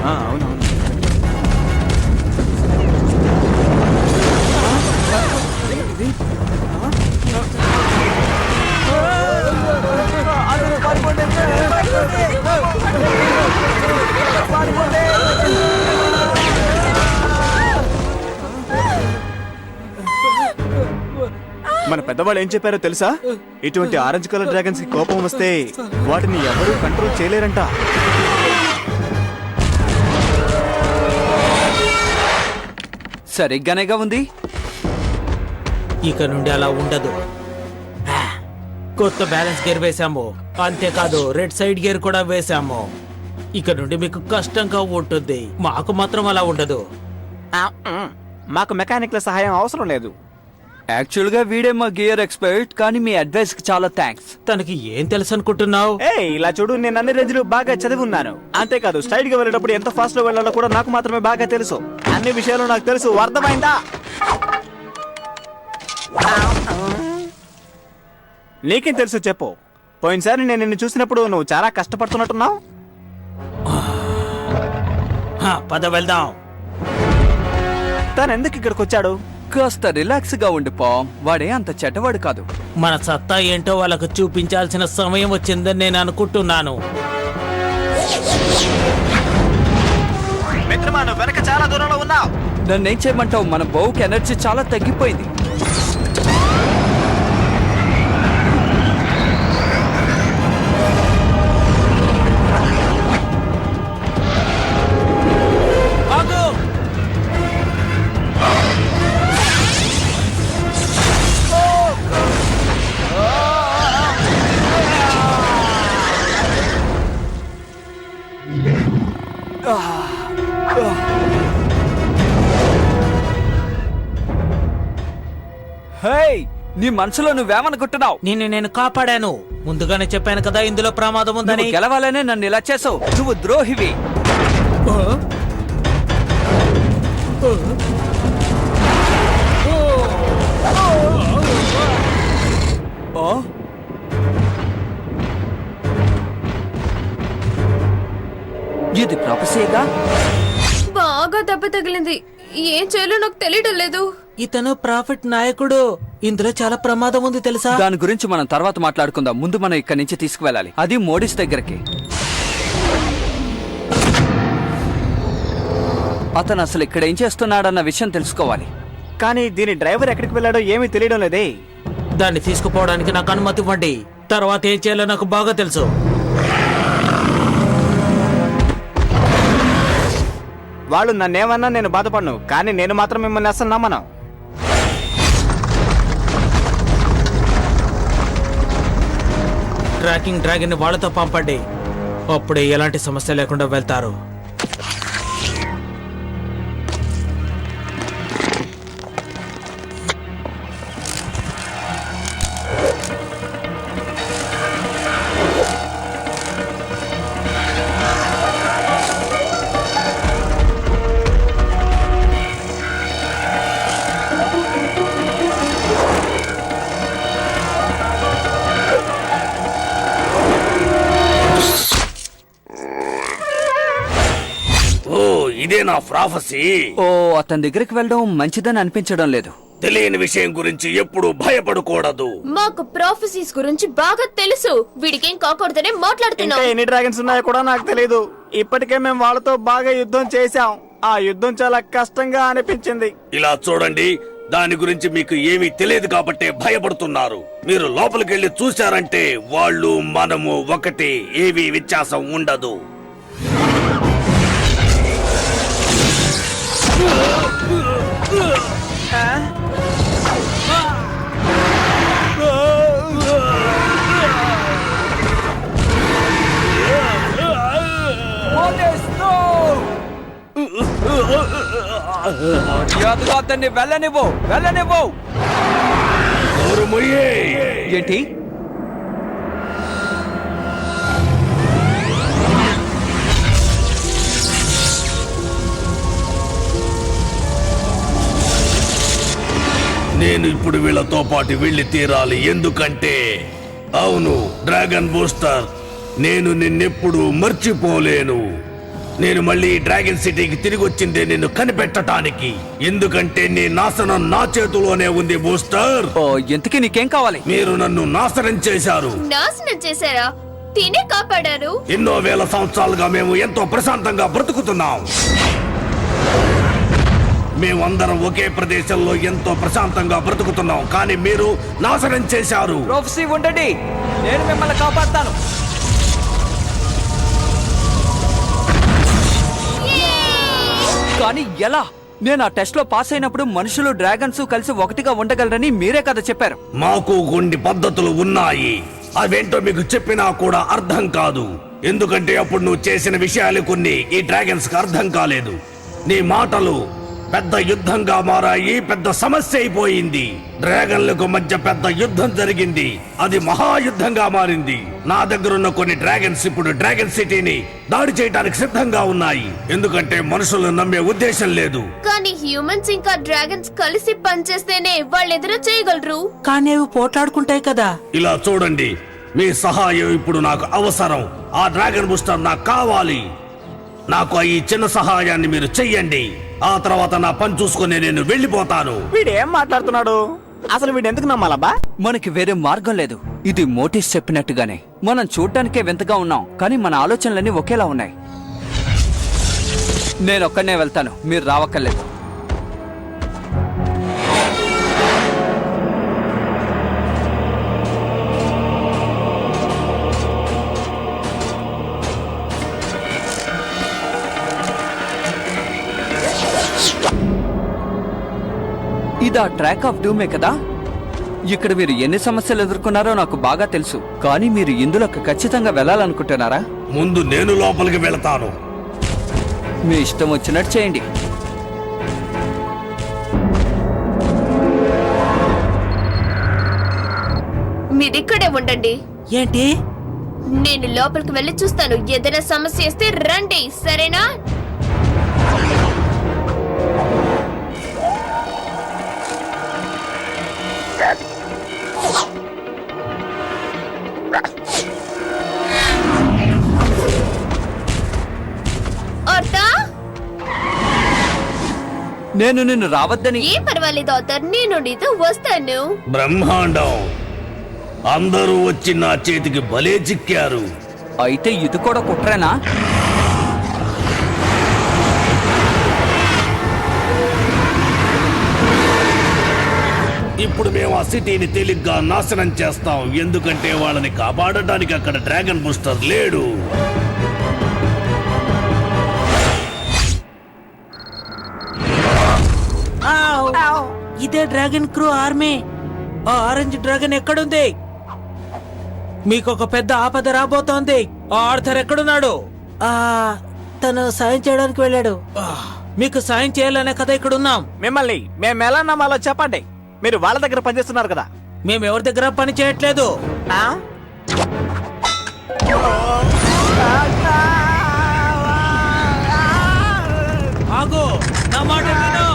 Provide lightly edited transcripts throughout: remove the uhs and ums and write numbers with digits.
అవునవును. మన పెద్దవాళ్ళు ఏం చెప్పారో తెలుసా? ఇటువంటి ఆరెంజ్ కలర్ డ్రాగన్స్ కి కోపం వస్తే వాటిని ఎవరూ కంట్రోల్ చేయలేరంట. సరిగ్గానేగా ఉంది. ఇక నుండి అలా ఉండదు. కొత్త బ్యాలెన్స్ గేర్ వేసాము, అంతేకాదు రెడ్ సైడ్ గేర్ కూడా వేసాము. ఇక నుండి మీకు కష్టంగా ఉంటుంది, మాకు మాత్రం అలా ఉండదు. మాకు మెకానిక్ల సహాయం అవసరం లేదు. యాక్చువల్ గా వీడే మా గియర్ ఎక్స్పర్ట్, కానీ మీ అడ్వైస్ కి చాలా థ్యాంక్స్. తనకి ఏం తెలుసు అనుకుంటున్నావు? ఇలా చూడు, నేను అన్ని రేంజ్లు బాగా చదివి ఉన్నాను. అంతేకాదు స్ట్రైట్ గా వెళ్ళేటప్పుడు ఎంత ఫాస్ట్ లో వెళ్ళాలో కూడా నాకు మాత్రమే బాగా తెలుసు. అన్ని విషయాలు నాకు తెలుసు, అర్థమైందా? నీకేం తెలుసు చెప్పు. పోయినసారి నేను నిన్ను చూసినప్పుడు నువ్వు చాలా కష్టపడుతున్నట్టున్నావు. పద వెళ్దాం. తను ఎందుకు ఇక్కడికి వచ్చాడు? కాస్త రిలాక్స్ గా ఉండిపో, వాడే అంత చెడ్డవాడు కాదు. మన సత్తా ఏంటో వాళ్ళకు చూపించాల్సిన సమయం వచ్చిందని నేను అనుకుంటున్నాను. మిత్రమా, నువ్వు వెనక చాలా దూరంలో ఉన్నావు. నన్నేం చేయమంటావు? మన బౌకి ఎనర్జీ చాలా తగ్గిపోయింది. నీ మనసులో నువ్వేమనుకుంటున్నావు? నేను కాపాడాను. ముందుగానే చెప్పాను కదా ఇందులో ప్రమాదం ఉందని. గెలవాలనే నన్ను ఇలా చేసావు. నువ్వు ద్రోహివి. ఇది ప్రాపసేగా. బాగా దెబ్బ తగిలింది, ఏం చేయాలో నాకు తెలియడం లేదు. ఇతను ప్రాఫిట్ నాయకుడు, ఇందులో చాలా ప్రమాదం ఉంది తెలుసా? దాని గురించి మనం తర్వాత మాట్లాడుకుందాం. ముందు మనం ఇక్కడి నుంచి తీసుకువెళ్ళాలి, అది మోడీస్ దగ్గరికి. అతను అసలు ఇక్కడ ఏం చేస్తున్నాడన్న విషయం తెలుసుకోవాలి. కానీ దీని డ్రైవర్ ఎక్కడికి వెళ్ళాడో ఏమీ తెలియడం లేదే. దాన్ని తీసుకుపోవడానికి నాకు అనుమతి ఇవ్వండి, తర్వాత ఏం చేయాలో నాకు బాగా తెలుసు. వాళ్ళు నన్నేమన్నా నేను బాధపడను, కానీ నేను మాత్రం మిమ్మల్ని అసలు నమ్మను. ట్రాకింగ్ డ్రాగన్ ని వాళ్ళతో పంపండి, అప్పుడే ఎలాంటి సమస్య లేకుండా వెళ్తారు. ఇదే నా ప్రాఫెసీ. ఓ, అతని దగ్గరికి వెళ్ళడం మంచిదని అనిపించడం లేదు. తెలియని విషయం గురించి ఎప్పుడు భయపడకూడదు. మాకు ప్రాఫెసీస్ గురించి బాగా తెలుసు, వీడికేం కాకూడదనే మాట్లాడుతున్నాం. ఎన్ని డ్రాగన్స్ ఉన్నాయో కూడా నాకు తెలియదు. ఇప్పటికే మేము వాళ్ళతో బాగా యుద్ధం చేశాం. ఆ యుద్ధం చాలా కష్టంగా అనిపించింది. ఇలా చూడండి, దాని గురించి మీకు ఏమీ తెలియదు కాబట్టే భయపడుతున్నారు. మీరు లోపలికెళ్ళి చూశారంటే వాళ్ళు మనము ఒకటి, ఏమీ వ్యత్యాసం ఉండదు. అతన్ని వెళ్ళనివ్వు. ఏంటి? నేను ఇప్పుడు వీళ్ళతో పాటు వెళ్ళి తీరాలి. ఎందుకంటే అవును డ్రాగన్ బూస్టర్, నేను నిన్నెప్పుడు మర్చిపోలేను. నేను మళ్ళీ డ్రాగన్ సిటీకి తిరిగి వచ్చిందే నిన్ను కనిపెట్టడానికి. ఎందుకంటే నీ నాశనం నా చేతిలోనే ఉంది బూస్టర్. ఓ ఇంతకీ నీకేం కావాలి? మీరు నన్ను నాశనం చేశారు. నాశనం చేశారా? తినే కాపాడారు. ఎన్నో వేల సంవత్సరాలుగా మేము ఎంతో ప్రశాంతంగా బ్రతుకుతున్నాం. మేమందరం ఒకే ప్రదేశంలో ఎంతో ప్రశాంతంగా బ్రతుకుతున్నాం, కానీ మీరు నాశనం చేశారు. ప్రొఫెసీ ఉండండి, నేను మిమ్మల్ని కాపాడతాను. కానీ ఎలా? నేను ఆ టెస్ట్ లో పాస్ అయినప్పుడు మనుషులు డ్రాగన్స్ కలిసి ఒకటిగా ఉండగలరని మీరే కదా చెప్పారు. మాకు కొన్ని పద్ధతులు ఉన్నాయి, అవేంటో మీకు చెప్పినా కూడా అర్థం కాదు. ఎందుకంటే అప్పుడు నువ్వు చేసిన విషయాలు కొన్ని ఈ డ్రాగన్స్ కి అర్థం కాలేదు. నీ మాటలు పెద్ద యుద్ధంగా మారాయి, పెద్ద సమస్య అయిపోయింది. డ్రాగన్లకు మధ్య పెద్ద యుద్ధం జరిగింది, అది మహాయుద్ధంగా మారింది. నా దగ్గర ఉన్న కొన్ని డ్రాగన్స్ ఇప్పుడు డ్రాగన్ సిటీని దాడి చేయడానికి సిద్ధంగా ఉన్నాయి. ఎందుకంటే మనుషులను నమ్మే ఉద్దేశం లేదు. కానీ హ్యూమన్స్ ఇంకా డ్రాగన్స్ కలిసి పనిచేస్తేనే వాళ్ళు ఎదురు చేయగలరు. కానీ అవి పోట్లాడుకుంటాయి కదా. ఇలా చూడండి, మీ సహాయం ఇప్పుడు నాకు అవసరం. ఆ డ్రాగన్ బూస్టర్ నాకు కావాలి. నాకు ఈ చిన్న సహాయాన్ని మీరు చెయ్యండి. ఆ తర్వాత నా పని చూసుకుని నేను వెళ్ళిపోతాను. వీడు ఏం మాట్లాడుతున్నాడు? అసలు వీడు ఎందుకు నమ్మాలబ్బా? మనకి వేరే మార్గం లేదు. ఇది మోటిస్ చెప్పినట్టుగానే మనం చూడ్డానికే వింతగా ఉన్నాం, కానీ మన ఆలోచనలన్నీ ఒకేలా ఉన్నాయి. నేనొక్కనే వెళ్తాను, మీరు రావక్కర్లేదు. ఇదా ట్రాక్ ఆఫ్ డూమే కదా? ఇక్కడ మీరు ఎన్ని సమస్యలు ఎదుర్కొన్నారో నాకు బాగా తెలుసు, కానీ మీరు ఇందులోకి ఖచ్చితంగా వెళ్ళాలనుకుంటున్నారా? ముందు నేను లోపలికి వెళతాను. మీ ఇష్టం వచ్చినట్టు చేయండి. మీరిక్కడే ఉండండి. ఏంటి? నేను లోపలికి వెళ్ళి చూస్తాను. ఏదైనా సమస్య వస్తే రండి, సరేనా? నేను నిన్ను రావద్దని. ఏం పర్వాలేదు ఆథర్, నేను నీతో వస్తాను. బ్రహ్మాండం, అందరూ వచ్చి నా చేతికి భలే చిక్కారు. అయితే ఇది కూడా కుట్రేనా? ఇప్పుడు మేము ఆ సిటీని తేలిగ్గా నాశనం చేస్తాం, ఎందుకంటే వాళ్ళని కాపాడటానికి అక్కడ డ్రాగన్ బూస్టర్ లేడు. ఇదే డ్రాగన్ క్రూ ఆర్మీ. ఆ ఆరెంజ్ డ్రాగన్ ఎక్కడుంది? మీకు ఒక పెద్ద ఆపద రాబోతోంది. ఆ ఆర్థర్ ఎక్కడున్నాడు? తను సాయం చేయడానికి వెళ్ళాడు. మీకు సాయం చేయాలనే కదా ఇక్కడ ఉన్నాం. మిమ్మల్ని మేము ఎలా నమ్మాలో చెప్పండి. మీరు వాళ్ళ దగ్గర పనిచేస్తున్నారు కదా. మేము ఎవరి దగ్గర పని చేయట్లేదు. ఆ? ఆగు, నా మాట విను.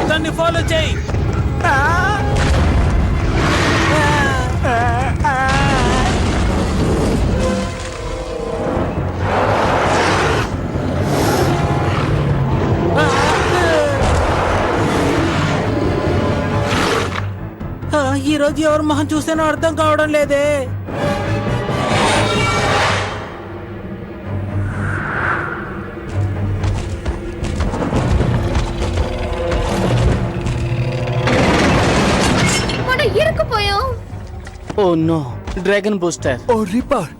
దాన్ని ఫాలో చేయి. ఈ రోజు ఎవరు మొహం చూస్తేనో అర్థం కావడం లేదే. మనం ఇరుక్కుపోయాం. Oh no, dragon booster. Oh reaper,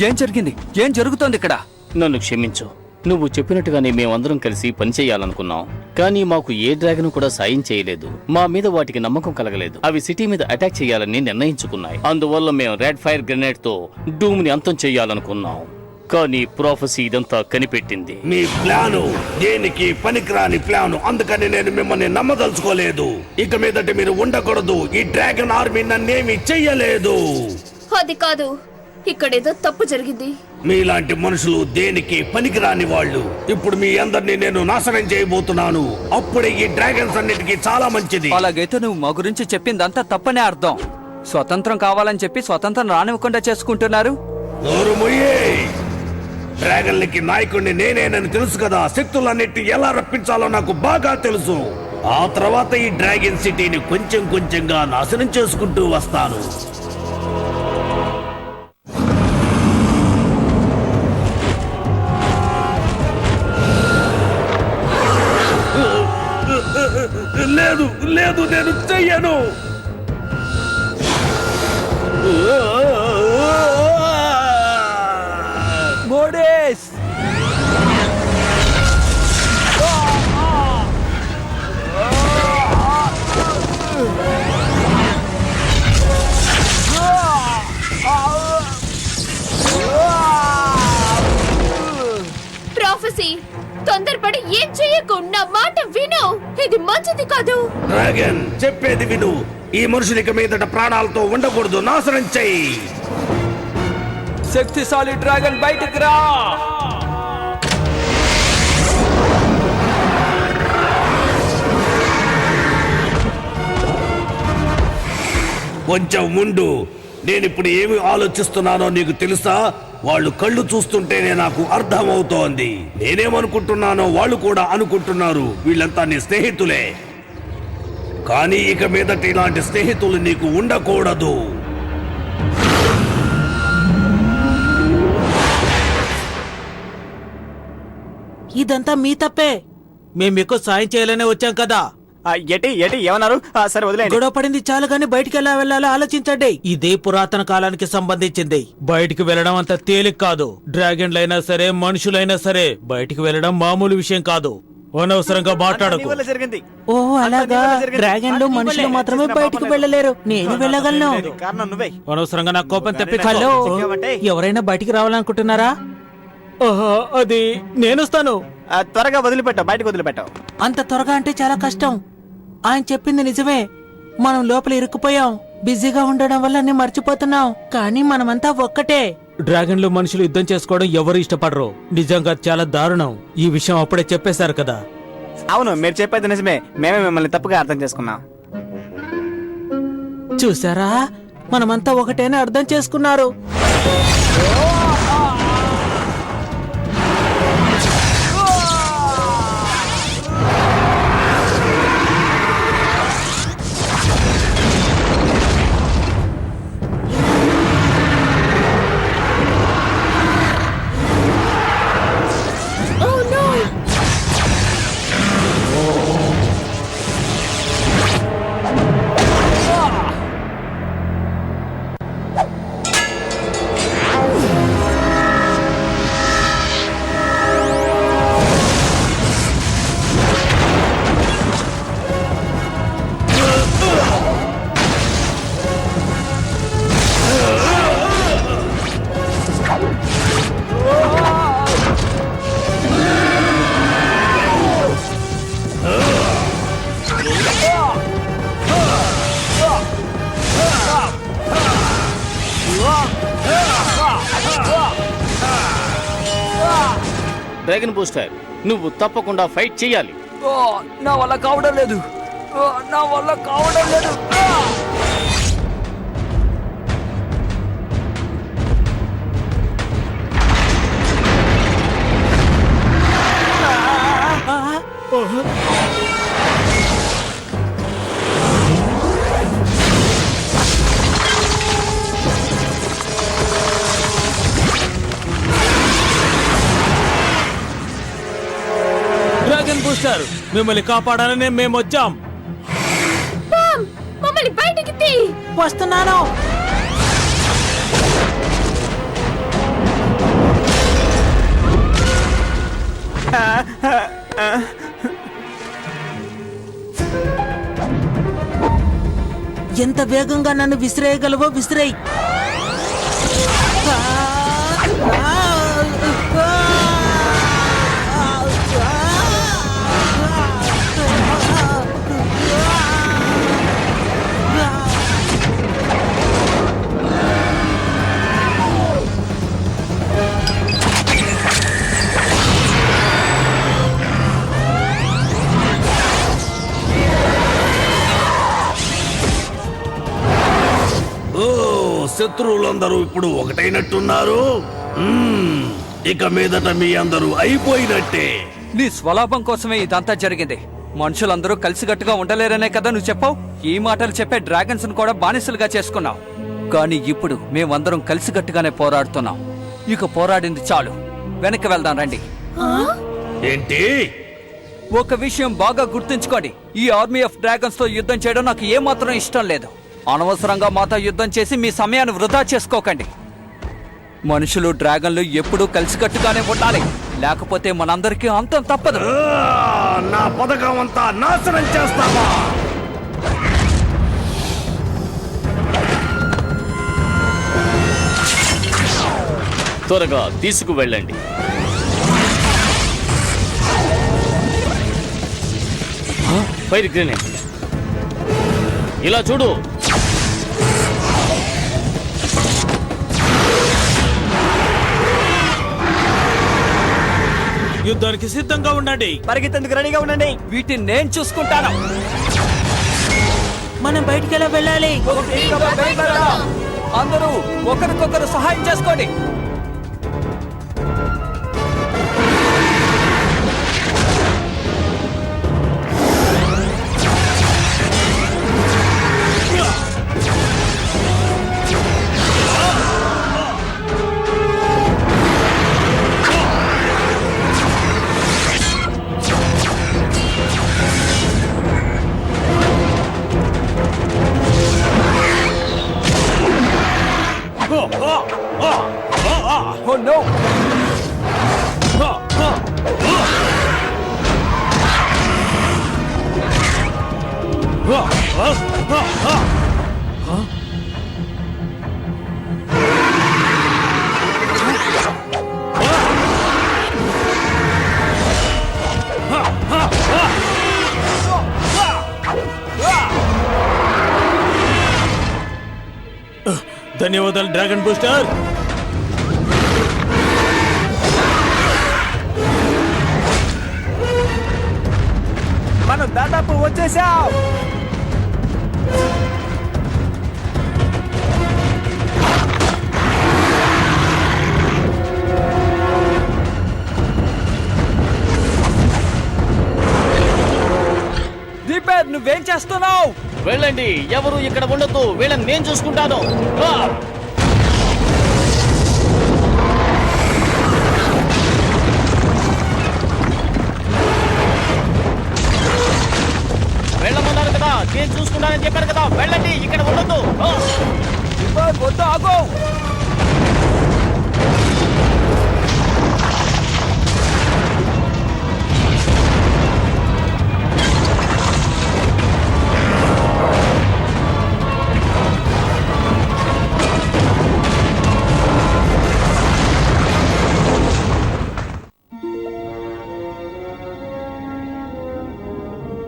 ఏం జరిగింది? ఏం జరుగుతోంది ఇక్కడ? నన్ను క్షమించు. నువ్వు చెప్పినట్టుగానే మేమందరం కలిసి పనిచేయాలనుకున్నాం, కానీ మాకు ఏ డ్రాగన్ కూడా సాయం చేయలేదు. మా మీద వాటికి నమ్మకం కలగలేదు. అవి సిటీ మీద అటాక్ చేయాలని నిర్ణయించుకున్నాయి. అందువల్ల మేము రెడ్ ఫైర్ గ్రెనేడ్ తో డూమ్ ని అంతం చేయాలనుకున్నాం. కానీ ప్రొఫెసీ ఇదంతా కనిపెట్టింది. మీ ప్లాను దేనికి పనికిరాని ప్లాను, అందుకని నేను మిమ్మల్ని నమ్మదలుచుకోలేదు. ఇక మీదట మీరు ఉండకూడదు. ఈ డ్రాగన్ ఆర్మీ నన్నేమి చెయ్యలేదు. అది కాదు, ఇక్కడేదో తప్పు జరిగింది. మీలాంటి మనుషులు దేనికి పనికిరాని వాళ్ళు. ఇప్పుడు మీ అందరినీ నేను నాశనం చేయబోతున్నాను. అప్పుడే ఈ డ్రాగన్స్ అన్నిటికీ చాలా మంచిది. అలాగైతే నువ్వు మా గురించి చెప్పిందంతా తప్పనే అర్థం. స్వతంత్రం కావాలని చెప్పి స్వతంత్రం రానివ్వకుండా చేసుకుంటున్నారు. నోరు ముయ్యే. డ్రాగన్లకి నాయకుడిని నేనేనని తెలుసు కదా. శక్తులన్నిటి ఎలా రప్పించాలో నాకు బాగా తెలుసు. ఆ తర్వాత ఈ డ్రాగన్ సిటీని కొంచెం కొంచెంగా నాశనం చేసుకుంటూ వస్తాను. లేదు లేదు, నేను చెయ్యను. మోడేస్! ప్రాఫెసీ, తొందరపడి ఏం చెయ్యకు. నా మాట విను, ఇది మంచిది కాదు. డ్రాగన్, చెప్పేది విను. ఈ మనుషులిక మీదట ప్రాణాలతో ఉండకూడదు. నాశనం చెయ్యి. శక్తిశాలి డ్రాగన్ బయటకు రా! కొంచెం ముందు. నేనిప్పుడు ఏమి ఆలోచిస్తున్నానో నీకు తెలుసా? వాళ్ళు కళ్ళు చూస్తుంటేనే నాకు అర్థమవుతోంది. నేనేమనుకుంటున్నానో వాళ్ళు కూడా అనుకుంటున్నారు. వీళ్ళంతా నీ స్నేహితులే. కానీ ఇక మీదట ఇలాంటి స్నేహితులు నీకు ఉండకూడదు. ఇదంతా మీ తప్పే. మేము మీకు సాయం చేయాలనే వచ్చాం కదా. ఎటి ఎటి ఏమన్నారు? సరే వదిలేండి. గొడవ పడింది చాలు గాని బయటికి ఎలా వెళ్ళాలో ఆలోచించండి. ఇదే పురాతన కాలానికి సంబంధించింది. బయటికి వెళ్ళడం అంత తేలిక కాదు. డ్రాగన్లైనా సరే, మనుషులైనా సరే బయటికి వెళ్ళడం మామూలు విషయం కాదు. అనవసరంగా మాట్లాడకు. నీ వల్ల జరిగింది. ఓ అలాగా? డ్రాగన్లు మనుషులు మాత్రమే బయటికి వెళ్ళలేరు, నేను వెళ్ళగలను. కారణం నువ్వే. అనవసరంగా నా కోపం తెప్పించాలో. ఎవరైనా బయటికి రావాలనుకుంటున్నారా? అది నేనొస్తాను. త్వరగా వదిలిపెట్టావు, బయటకు వదిలిపెట్టావు. అంత త్వరగా అంటే చాలా కష్టం. ఆయన చెప్పింది నిజమే. మనం లోపల ఇరుక్కుపోయాం. బిజీగా ఉండడం వల్ల అన్ని మర్చిపోతున్నాం. కానీ మనమంతా ఒక్కటే. డ్రాగన్లు మనుషులు యుద్ధం చేసుకోవడం ఎవరు ఇష్టపడరు. నిజంగా చాలా దారుణం. ఈ విషయం అప్పుడే చెప్పేశారు కదా. అవును, మీరు చెప్పేది నిజమే. మేమే మిమ్మల్ని తప్పుగా అర్థం చేసుకున్నాం. చూసారా, మనమంతా ఒకటేనే అర్థం చేసుకున్నారు. డ్రాగన్ బూస్టర్, నువ్వు తప్పకుండా ఫైట్ చేయాలి. నా వల్ల కావడం లేదు. నా వల్ల కావడం లేదు. డ్రాగన్ బూస్టర్, మిమ్మల్ని కాపాడాలనే మేము వచ్చాం. మమ్మల్ని బయటికి తీ. వస్తున్నాను. ఎంత వేగంగా నన్ను విసిరేయగలవో విసిరేయ్. శత్రువులందరూ ఇప్పుడు ఒకటైనట్టున్నారు. ఇక మీదట మీ అందరూ అయిపోయినట్టే. నీ స్వలాభం కోసమే ఇదంతా జరిగింది. మనుషులందరూ కలిసికట్టుగా ఉండలేరనే కదా నువ్వు చెప్పావు. ఈ మాటలు చెప్పే డ్రాగన్స్ కూడా బానిసలుగా చేసుకున్నావు. కానీ ఇప్పుడు మేమందరం కలిసికట్టుగానే పోరాడుతున్నాం. ఇక పోరాడింది చాలు, వెనక్కి వెళ్దాం రండి. ఏంటి? ఒక విషయం బాగా గుర్తుంచుకోండి, ఈ ఆర్మీ ఆఫ్ డ్రాగన్స్ తో యుద్ధం చేయడం నాకు ఏమాత్రం ఇష్టం లేదు. అనవసరంగా మాతో యుద్ధం చేసి మీ సమయాన్ని వృధా చేసుకోకండి. మనుషులు డ్రాగన్లు ఎప్పుడూ కలిసికట్టుగానే ఉండాలి, లేకపోతే మనందరికీ అంతం తప్పదు. నా పథకం అంతా నాశనం చేస్తావా? త్వరగా తీసుకువెళ్ళండి. Fire grenade. ఇలా చూడు. యుద్ధానికి సిద్ధంగా ఉండండి. పరిగెత్తేందుకు రెడీగా ఉండండి. వీటిని నేను చూసుకుంటాను. మనం బయటికి ఎలా వెళ్ళాలి? అందరూ ఒకరికొకరు సహాయం చేసుకోండి. Oh no! ధన్యవాదాలు డ్రాగన్ బూస్టర్. మనం దాదాపు వచ్చేసాం. దీపేర్, నువ్వేం చేస్తున్నావు? వెళ్ళండి, ఎవరు ఇక్కడ ఉండొద్దు. వీళ్ళని నేను చూసుకుంటాను. వెళ్ళమన్నారు కదా, నేను చూసుకుంటానని చెప్పారు కదా. వెళ్ళండి, ఇక్కడ ఉండొద్దు. దీపేర్, వద్దు, ఆగు.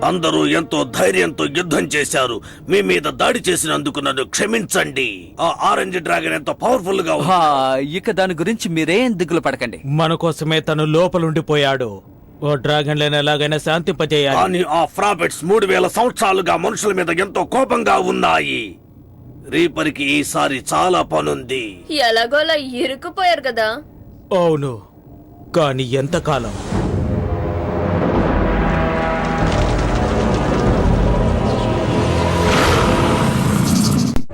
అందరూ ఎంతో ధైర్యంతో యుద్ధం చేశారు. మీ మీద దాడి చేసినందుకు నన్ను క్షమించండి. ఆ ఆరెంజ్ డ్రాగన్ ఎంతో పవర్ఫుల్ గా ఉంది. ఇక దాని గురించి మీరేం దిగులు పడకండి. మన కోసమే తను లోపలుండిపోయాడు. ఓ డ్రాగన్లను ఎలాగైనా శాంతింపజేయాలి. కానీ ఆ ఫ్రాబెట్స్ 3000 సంవత్సరాలుగా మనుషుల మీద ఎంతో కోపంగా ఉన్నాయి. రీపర్కి ఈసారి చాలా పనుంది. ఎలాగోలా ఇరుక్కుపోయారు కదా. అవును, కానీ ఎంతకాలం?